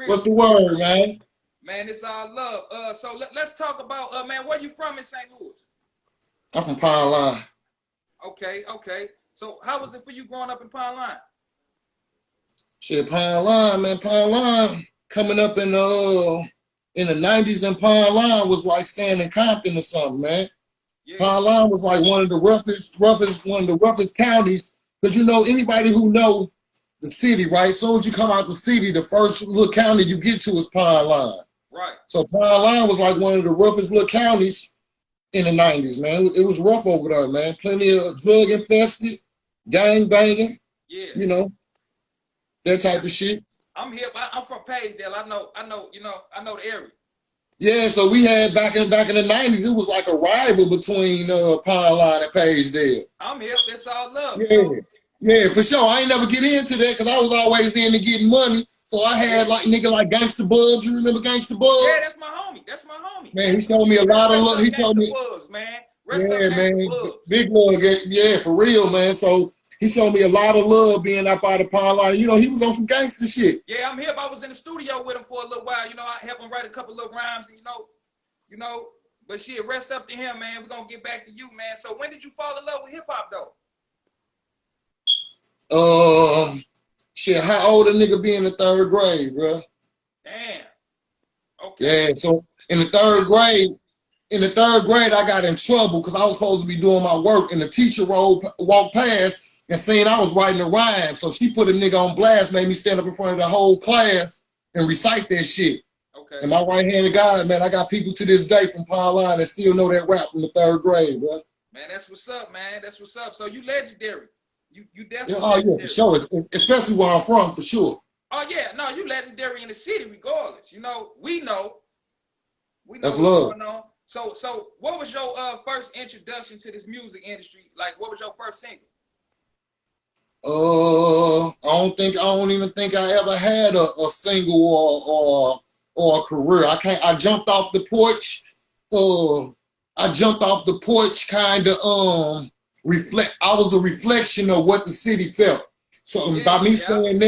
real. What's the word, man? Man, it's all love. So let's talk about, man, where you from in St. Louis? I'm from Pine Line. Okay. So how was it for you growing up in Pine Line? Shit, Pine Line, man. Pine Line coming up in the 90s in Pine Line was like staying in Compton or something, man. Yeah. Pine Line was like one of the roughest counties. Because you know, anybody who know the city, right? As soon as you come out the city, the first little county you get to is Pine Line. Right. So Pine Line was like one of the roughest little counties in the 90s, man. It was rough over there, man. Plenty of drug infested, gang banging, Yeah. you know, that type of shit. I'm here. I'm from Paysdale. I know the area. Yeah, so we had back in the 90s, it was like a rival between Pine Line and Paysdale. I'm here. That's all love. Yeah, for sure. I ain't never get into that because I was always into getting money. So I had like nigga like Gangsta Bubs. You remember Gangsta Bubs? Yeah, that's my homie. Man, he showed me a lot of love. He told told me, Bubs, man. man, big love. Yeah, for real, man. So he showed me a lot of love being up out of Pine Line. You know, he was on some gangster shit. Yeah, I'm here. I was in the studio with him for a little while. You know, I helped him write a couple little rhymes. And, you know. But shit, rest up to him, man. We're gonna get back to you, man. So when did you fall in love with hip hop, though? Shit, how old a nigga be in the third grade, bro? Damn. Okay. Yeah, so in the third grade, I got in trouble because I was supposed to be doing my work, and the teacher walked past and seen I was writing a rhyme. So she put a nigga on blast, made me stand up in front of the whole class and recite that shit. Okay. And my right-handed guy, man, I got people to this day from Pine Line that still know that rap from the third grade, bro. Man, that's what's up, man. That's what's up. So you legendary. You definitely. Yeah, oh yeah, for sure. Especially where I'm from, for sure. Oh yeah, no, you legendary in the city, regardless. You know, we know. That's what's love. going on. So what was your first introduction to this music industry? Like, what was your first single? I don't even think I ever had a single or a career. I jumped off the porch. Kind of I was a reflection of what the city felt. So by me saying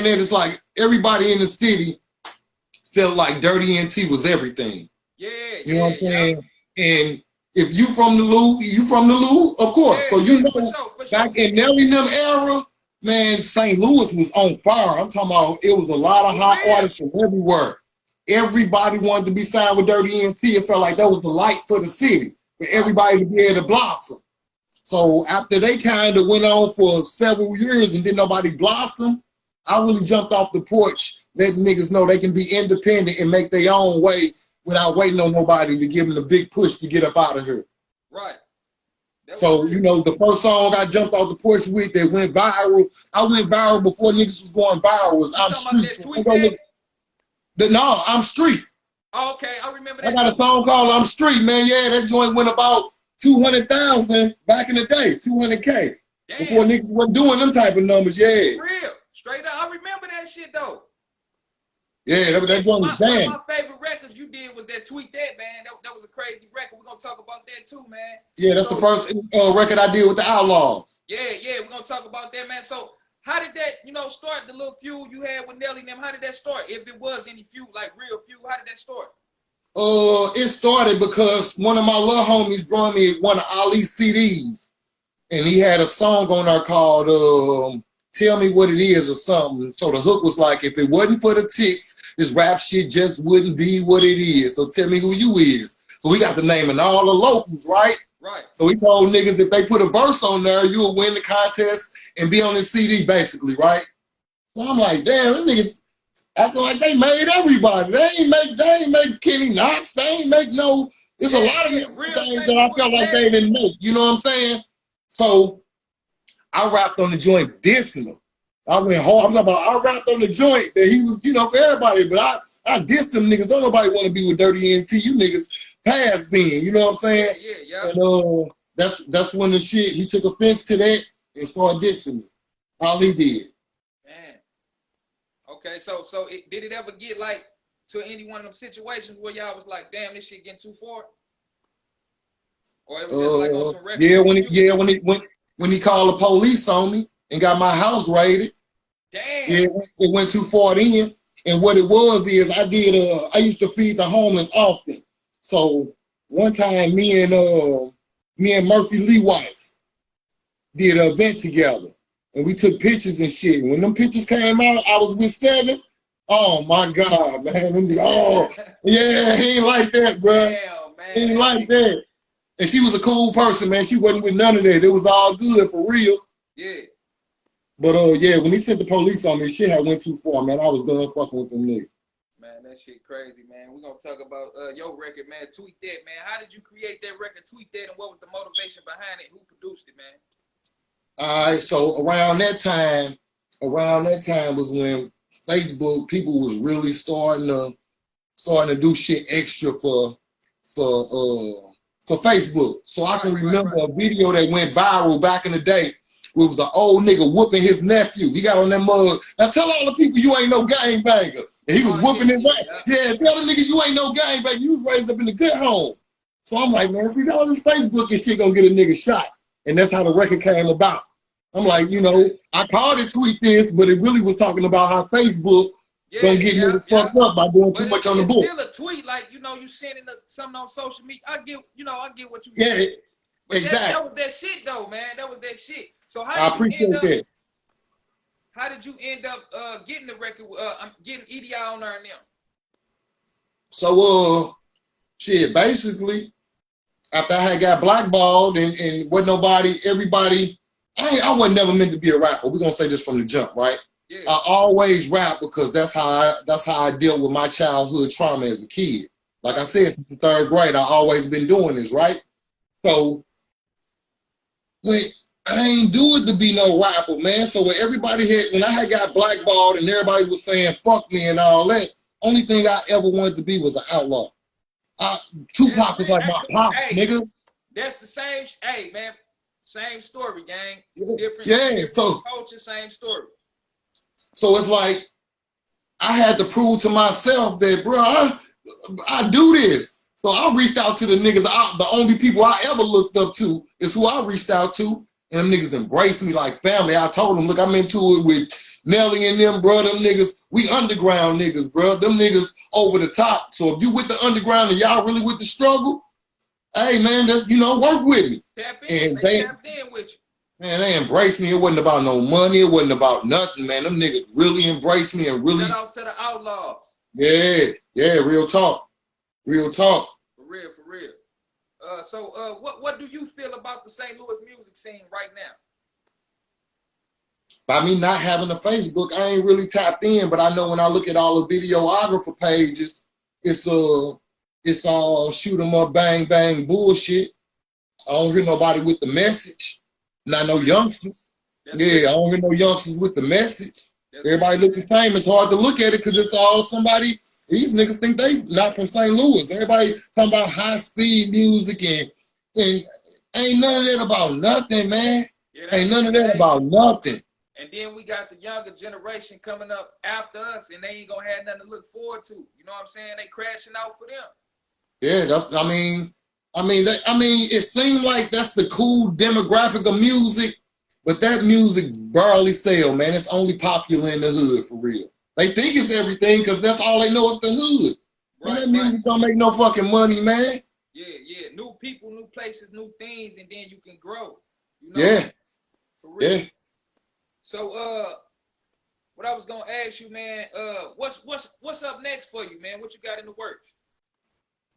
that, it's like everybody in the city felt like Dirty NT was everything. Yeah, you know what I'm saying? And if you from the Lou, of course. So you know, for sure. back in Nelly them era, man, St. Louis was on fire. I'm talking about it was a lot of hot artists from everywhere. Everybody wanted to be signed with Dirty NT. It felt like that was the light for the city, for everybody to be able to blossom. So after they kind of went on for several years and didn't nobody blossom, I really jumped off the porch, letting niggas know they can be independent and make their own way without waiting on nobody to give them the big push to get up out of here. Right. So, you know, the first song I jumped off the porch with that went viral, I went viral before niggas was going viral, was I'm Street. No, I'm Street. Oh, okay, I remember that. I got a song called I'm Street, man. Yeah, that joint went about 200,000 back in the day, 200K. Damn. Before niggas wasn't doing them type of numbers, yeah. For real, straight up. I remember that shit, though. Yeah, that joint was jam. One of my favorite records you did was that Tweet That, man. That was a crazy record. We're going to talk about that, too, man. Yeah, that's the first record I did with the Outlaws. Yeah, we're going to talk about that, man. So, how did that, start, the little feud you had with Nelly and them? How did that start? If it was any feud, like real feud, how did that start? It started because one of my little homies brought me one of Ali's CDs. And he had a song on there called Tell Me What It Is or something. So the hook was like, if it wasn't for the ticks, this rap shit just wouldn't be what it is. So tell me who you is. So we got the name and all the locals, right? Right. So we told niggas if they put a verse on there, you'll win the contest and be on this CD, basically, right? So I'm like, damn, them niggas acting like they made everybody. They ain't make Kenny Knox. They ain't make no. There's a lot of things that I felt like they didn't make. You know what I'm saying? So I rapped on the joint dissing him. I went hard. I rapped on the joint that he was, for everybody. But I dissed them niggas. Don't nobody want to be with Dirty NT. You niggas past being. You know what I'm saying? Yeah. And that's when the shit, he took offense to that and started dissing me. All he did. Man. Okay, so did it ever get like to any one of them situations where y'all was like, damn, this shit getting too far? Or it was just like on some records? When he called the police on me and got my house raided. Damn. Yeah, it went too far in. And what it was is I used to feed the homeless often. So one time me and Murphy Lee wife did an event together. And we took pictures and shit. When them pictures came out, I was with 7. Oh my God, man. Oh, yeah, he ain't like that, bro. Damn, man. He ain't like that. And she was a cool person, man. She wasn't with none of that. It was all good for real. Yeah. But yeah, when he sent the police on me, shit had went too far, man. I was done fucking with them niggas. Man, that shit crazy, man. We're gonna talk about your record, man. Tweet That, man. How did you create that record, Tweet That, and what was the motivation behind it? Who produced it, man? All right, so around that time was when Facebook people was really starting to do shit extra for Facebook. So I can remember a video that went viral back in the day. It was an old nigga whooping his nephew. He got on that mug. Now tell all the people you ain't no gangbanger. And he was whooping his ass. Yeah, tell the niggas you ain't no gangbanger. You was raised up in a good home. So I'm like, man, see, all this Facebook and shit gonna get a nigga shot. And that's how the record came about. I'm like, you know, I called it Tweet This, but it really was talking about how Facebook gonna get niggas fucked up by doing too much on the book. Still a tweet, like, you know, you sending something on social media. I get what you said. But exactly. That was that shit though, man. That was that shit. So I appreciate that. How did you end up getting the record? Getting EDI on there and them. So shit, basically, after I had got blackballed and wasn't nobody, everybody, I wasn't never meant to be a rapper. We're gonna say this from the jump, right? Yeah. I always rap because that's how I deal with my childhood trauma as a kid. Like I said, since the 3rd grade, I always been doing this, right? So I ain't do it to be no rapper, man. So when I had got blackballed and everybody was saying fuck me and all that, only thing I ever wanted to be was an outlaw. Tupac was like my pops, nigga. That's the same, hey man, same story, gang. Different culture, same story. So it's like I had to prove to myself that, bro, I do this. So I reached out to the niggas. The only people I ever looked up to is who I reached out to. And them niggas embraced me like family. I told them, look, I'm into it with Nelly and them, bro. Them niggas, we underground niggas, bro. Them niggas over the top. So if you with the underground and y'all really with the struggle, hey, man, work with me. Tap in, and they tapped in with you. Man, they embraced me. It wasn't about no money. It wasn't about nothing, man. Them niggas really embraced me and really. Shout out to the outlaws. Yeah, real talk. Real talk. For real. So what do you feel about the St. Louis music scene right now? By me not having a Facebook, I ain't really tapped in, but I know when I look at all the videographer pages, it's all shoot 'em up, bang, bang bullshit. I don't hear nobody with the message. Not no youngsters. I don't hear no youngsters with the message. Everybody look the same. It's hard to look at it because it's all somebody. These niggas think they not from St. Louis. Everybody talking about high speed music and ain't none of that about nothing, man. Ain't none of that about nothing. And then we got the younger generation coming up after us, and they ain't gonna have nothing to look forward to. You know what I'm saying? They crashing out for them. Yeah, it seemed like that's the cool demographic of music, but that music barely sell, man. It's only popular in the hood for real. They think it's everything because that's all they know is the hood. Man, that music don't make no fucking money, man. Yeah. New people, new places, new things, and then you can grow. You know? Yeah. For real. Yeah. So what I was gonna ask you, man, what's up next for you, man? What you got in the works?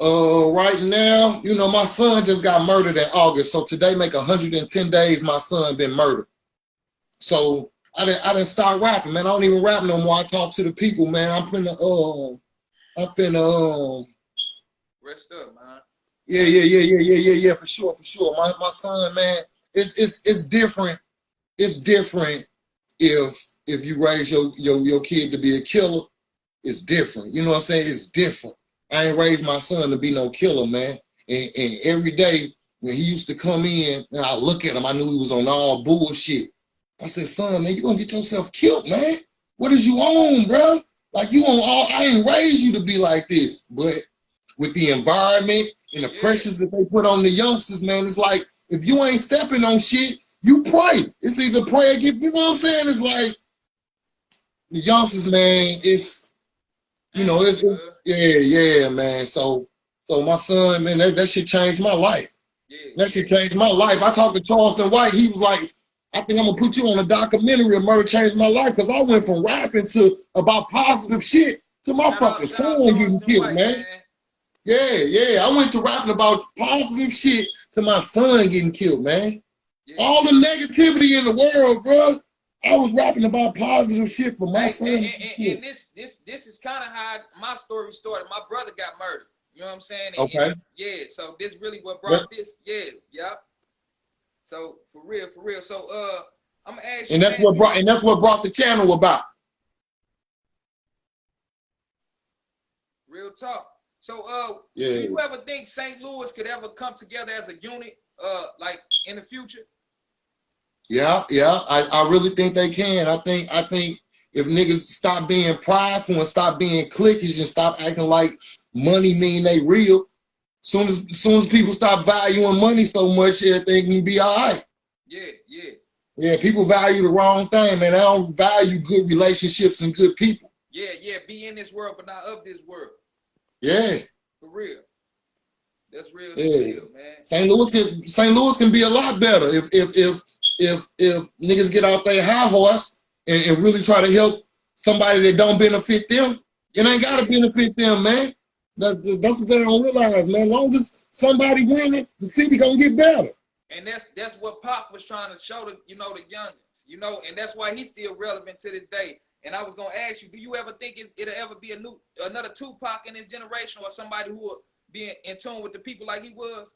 Right now, my son just got murdered in August. So today make 110 days my son been murdered. So I didn't start rapping, man. I don't even rap no more. I talk to the people, man. I'm finna rest up, man. Yeah, for sure. My son, man, it's different. It's different if you raise your kid to be a killer. It's different. You know what I'm saying? It's different. I ain't raised my son to be no killer, man. And every day when he used to come in and I look at him, I knew he was on all bullshit. I said, son, man, you gonna get yourself killed, man. What is you on, bro? Like I ain't raised you to be like this. But with the environment and the pressures that they put on the youngsters, man, it's like, if you ain't stepping on shit, you pray. It's either pray or get, you know what I'm saying? It's like, the youngsters, man, You know, yeah, man. So my son, man, that shit changed my life. That shit changed my life. I talked to Charleston White. He was like, I think I'm gonna put you on a documentary of Murder Changed My Life, because I went from rapping to about positive shit to my fucking son getting killed, man. Yeah. I went to rapping about positive shit to my son getting killed, man. All the negativity in the world, bro. I was rapping about positive shit for my son. And this is kind of how my story started. My brother got murdered. You know what I'm saying? Okay. And so this really what brought this. Yeah. So for real. So I'm gonna ask you. And that's what brought the channel about. Real talk. So do you ever think St. Louis could ever come together as a unit, like in the future? Yeah. I really think they can. I think if niggas stop being prideful and stop being cliquish and stop acting like money mean they real, soon as people stop valuing money so much, everything can be all right. Yeah, people value the wrong thing, man. They don't value good relationships and good people. Yeah, be in this world but not of this world. Yeah. For real. That's real, man. St. Louis can be a lot better if niggas get off their high horse and really try to help somebody that don't benefit them. It ain't gotta benefit them, man. That's what they don't realize, man. As long as somebody winning, the city gonna get better. And that's what Pop was trying to show the youngins, and that's why he's still relevant to this day. And I was gonna ask you, do you ever think it'll ever be another Tupac in this generation, or somebody who will be in tune with the people like he was?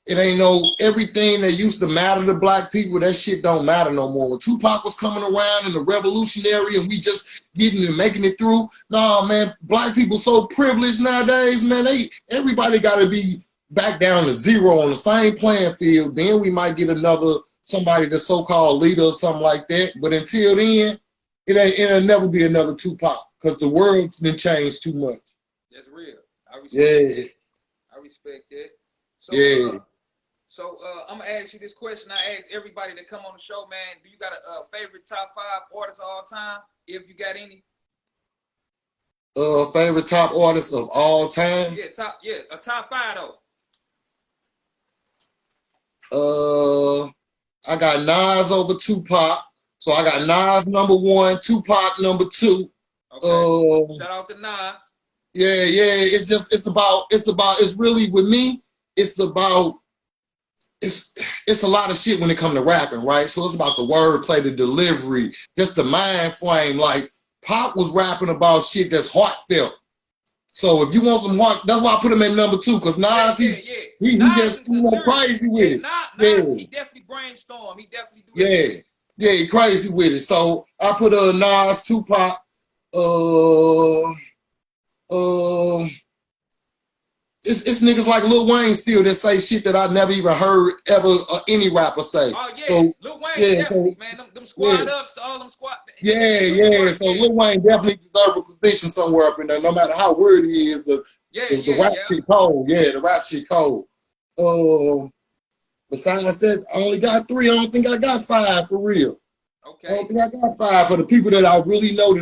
It ain't everything that used to matter to black people, that shit don't matter no more. When Tupac was coming around in the revolutionary and we just getting and making it through, nah, man, black people so privileged nowadays, man, everybody gotta be back down to zero on the same playing field. Then we might get somebody that's so-called leader or something like that. But until then, it'll never be another Tupac, because the world done changed too much. That's real. I respect that. So, So I'm gonna ask you this question. I ask everybody that come on the show, man. Do you got a favorite top 5 artists of all time? If you got any. Favorite top artists of all time? A top 5 though. I got Nas over Tupac, so I got Nas number 1, Tupac number 2. Okay. Shout out to Nas. Yeah. It's really with me. It's a lot of shit when it comes to rapping, right? So it's about the wordplay, the delivery, just the mind frame. Like Pop was rapping about shit that's heartfelt. So if you want some heart, that's why I put him at number 2, because Nas, he just crazy with it. Nas, he definitely brainstorm. He definitely do it. Yeah, he crazy with it. So I put Nas, Tupac, it's niggas like Lil Wayne still that say shit that I never even heard any rapper say. Oh yeah, so, Lil Wayne definitely, man. Them squad ups, all them squad. So Lil Wayne definitely deserve a position somewhere up in there, no matter how weird he is. The rap shit cold. Yeah, the rap shit cold. Besides that, I only got 3. I don't think I got 5 for real. Okay. I don't think I got 5 for the people that I really know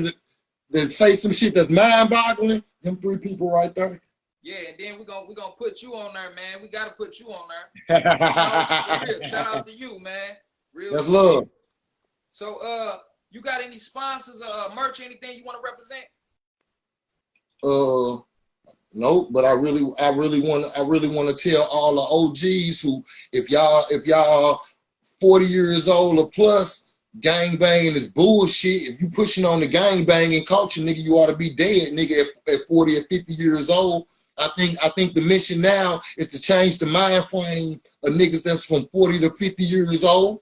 that say some shit that's mind-boggling. Them 3 people right there. Yeah, and then we're gonna put you on there, man. We gotta put you on there. Shout out to you, man. That's love. So you got any sponsors, merch, anything you want to represent? Nope, but I really want to tell all the OGs who, if y'all 40 years old or plus, gang banging is bullshit. If you pushing on the gang banging culture, nigga, you ought to be dead, nigga, at 40 or 50 years old. I think the mission now is to change the mind frame of niggas that's from 40 to 50 years old.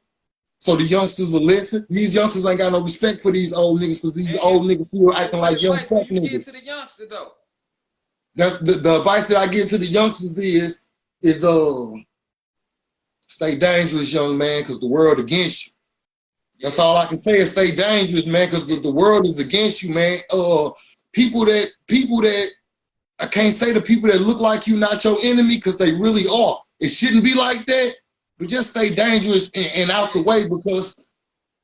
So the youngsters will listen. These youngsters ain't got no respect for these old niggas, because these old niggas still acting like young tough niggas. Give to the youngster though? The advice that I give to the youngsters is stay dangerous, young man, because the world against you. That's all I can say is stay dangerous, man, because the world is against you, man. People that I can't say the people that look like you not your enemy, because they really are. It shouldn't be like that, but just stay dangerous and out the way, because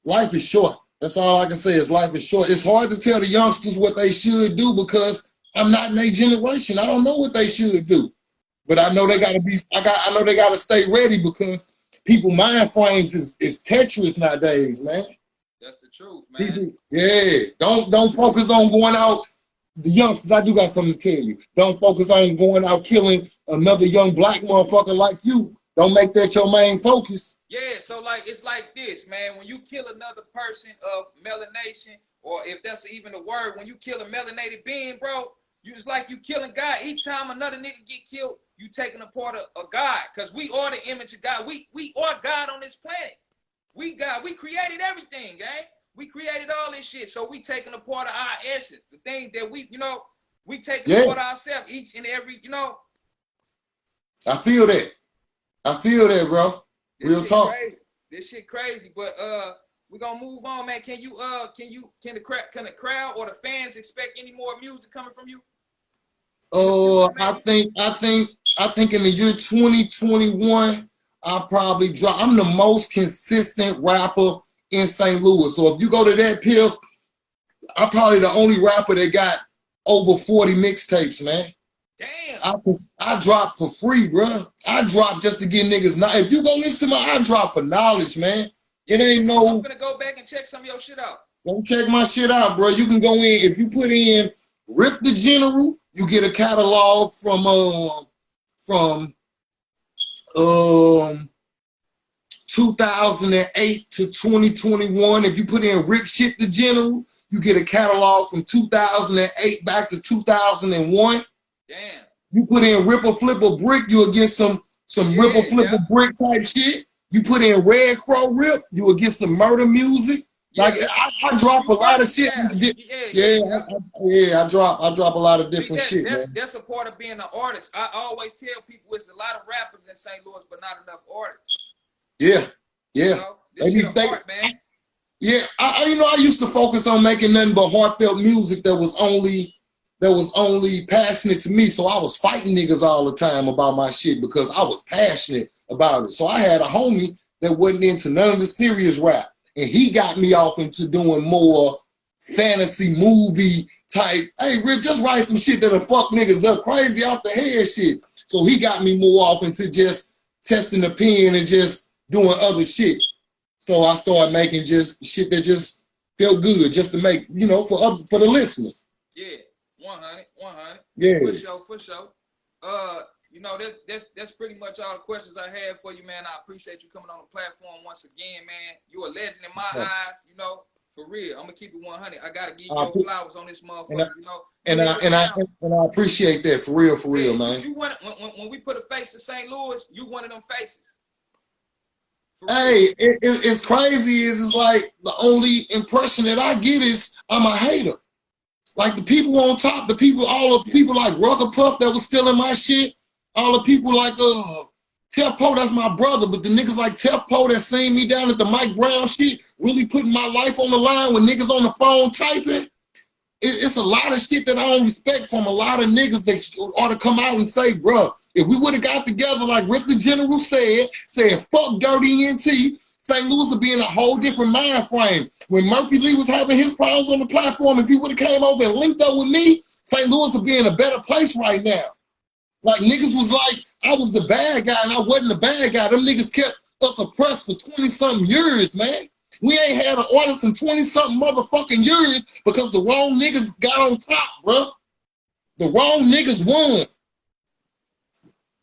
life is short. That's all I can say is life is short. It's hard to tell the youngsters what they should do because I'm not in their generation. I don't know what they should do. But I know they gotta be I know they gotta stay ready because people mind frames is treacherous nowadays, man. That's the truth, man. People, yeah. Don't focus on going out. The youngsters, I do got something to tell you. Don't focus on going out killing another young black motherfucker like you. Don't make that your main focus. Yeah, so like it's like this, man. When you kill another person of melanation, or if that's even a word, when you kill a melanated being, bro, it's like you killing God. Each time another nigga get killed, you taking apart a God. Because we are the image of God. We are God on this planet. We God. We created everything, gang. We created all this shit. So we taking apart of our essence. The thing that we taking apart ourselves each and every, I feel that. I feel that, bro. Real talk. Crazy. This shit crazy. But we're gonna move on, man. Can the crowd or the fans expect any more music coming from you? I think in the year 2021, I'll probably drop. I'm the most consistent rapper in St. Louis. So if you go to that Piff, I'm probably the only rapper that got over 40 mixtapes, man. Damn. I drop for free, bro. I drop just to get niggas. If you go listen to I drop for knowledge, man. It ain't no. I'm gonna go back and check some of your shit out. Go check my shit out, bro. You can go in if you put in Rip the General. You get a catalog from 2008 to 2021. If you put in Rip Shit the General, you get a catalog from 2008 back to 2001. Damn. You put in Ripper Flipper Brick, you'll get some Ripper Flipper Brick type shit. You put in Red Crow Rip, you will get some murder music. Yeah. Like I drop a lot of shit. I drop a lot of different shit. That's a part of being an artist. I always tell people it's a lot of rappers in St. Louis, but not enough artists. Yeah. This shit art, man. Yeah, I used to focus on making nothing but heartfelt music that was only passionate to me. So I was fighting niggas all the time about my shit because I was passionate about it. So I had a homie that wasn't into none of the serious rap. And he got me off into doing more fantasy movie type. Hey, Rip, just write some shit that'll fuck niggas up, crazy off the head shit. So he got me more off into just testing the pen and just doing other shit. So I started making just shit that just felt good, just to make, for the listeners. Yeah, 100. Yeah. For sure. That's pretty much all the questions I had for you, man. I appreciate you coming on the platform once again, man. You're a legend in my eyes, for real. I'm gonna keep it 100. I gotta give you your flowers on this motherfucker, And I appreciate that for real, man. You when we put a face to St. Louis, you one of them faces. Hey, it's crazy. It's like the only impression that I get is I'm a hater. Like the people on top, all the people like Rucker Puff that was stealing my shit. All the people like Tef Poe, that's my brother, but the niggas like Tef Poe that seen me down at the Mike Brown shit, really putting my life on the line when niggas on the phone typing. It's a lot of shit that I don't respect from a lot of niggas that ought to come out and say, bruh, if we would have got together like Rip the General said fuck Dirty ENT, St. Louis would be in a whole different mind frame. When Murphy Lee was having his problems on the platform, if he would have came over and linked up with me, St. Louis would be in a better place right now. Like niggas was like, I was the bad guy and I wasn't the bad guy. Them niggas kept us oppressed for 20-something years, man. We ain't had an artist in 20-something motherfucking years because the wrong niggas got on top, bro. The wrong niggas won.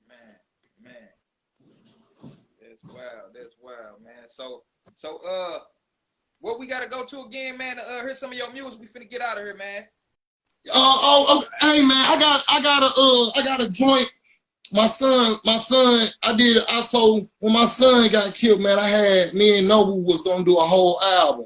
Man. That's wild, man. So, what we gotta go to again, man, to hear some of your music. We finna get out of here, man. Hey man, I got a joint. My son, so when my son got killed, man, me and Noble was gonna do a whole album.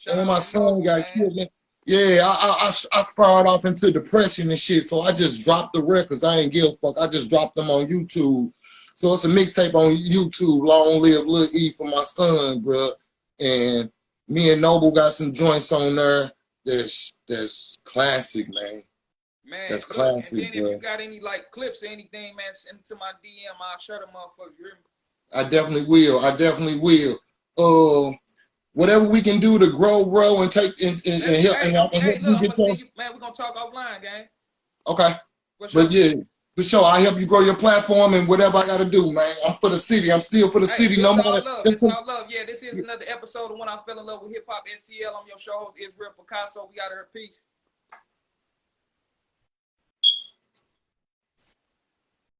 And when my son got killed, man, yeah, I spiraled off into depression and shit. So I just dropped the records. I ain't give a fuck. I just dropped them on YouTube. So it's a mixtape on YouTube, Long Live Lil E for my son, bro. And me and Noble got some joints on there. That's classic, man. Man, that's classic. And then if you got any like clips or anything, man, send it to my DM. I'll share them motherfuckers. You hear me? I definitely will. whatever we can do to grow and take and help Hey, and hey, help look, you I'm get gonna see your. you, man. We're gonna talk offline, gang. Okay. For But sure. yeah, for sure, I help you grow your platform and whatever I got to do, man. I'm for the city. I'm still for the Hey, city, no it's all matter. love. It's all love. Yeah, this is another episode of When I Fell in Love with Hip Hop STL. I'm your show host, Israel Picasso. We got her. Peace.